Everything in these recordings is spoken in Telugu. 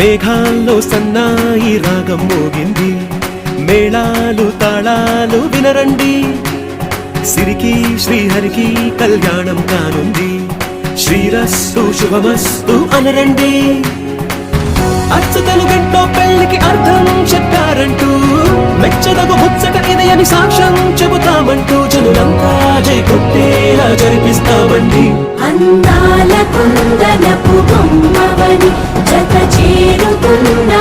మేఘాల్లో సన్నాయి రాగం మోగింది, మేళాలు తాళాలు వినరండి, సిరికి శ్రీహరికి కళ్యాణం కానుంది, శ్రీరస్తు శుభమస్తు అనరండి. అచ్చతలు గంటో పెళ్లికి అర్థం చెప్పారంటూ, మెచ్చదగు ముచ్చట ఇది అని సాక్ష్యం చెబుతామంటూ, జనులంతా జై కొట్టేలా జరిపిస్తామండి. అందాల కుందనపు బొమ్మవని జత చేరుతున్న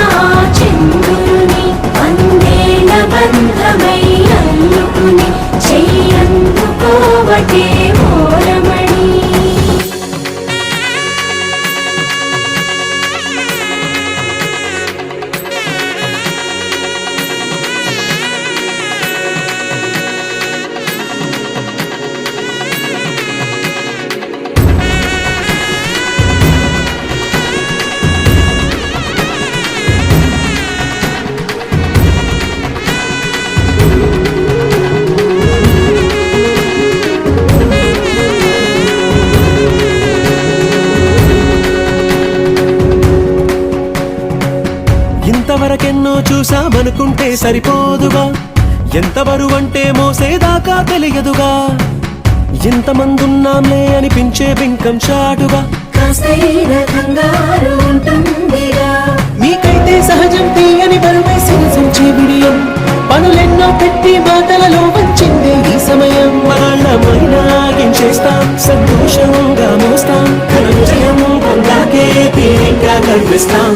చంద్రుని, వందేల బంధమై అల్లుకుని చెయ్యందుకోవటే ఓరమణి. ఇంతవరకెన్నో చూసామనుకుంటే సరిపోదుగా, ఎంత బరువంటే మోసేదాకా తెలియదుగా, ఇంతమందున్నాంలే అనిపించే బింకం చాటుగా, మీకైతే సహజం తీయని బరువేసిన సంచే బిడియం, పనులెన్నో పెట్టి మాటలలో వంచిందే ఈ సమయం. చేస్తాం సంతోషంగా మోస్తాం, ఘన విజయం పొందాకే తీరిగ్గా కనిపిస్తాం.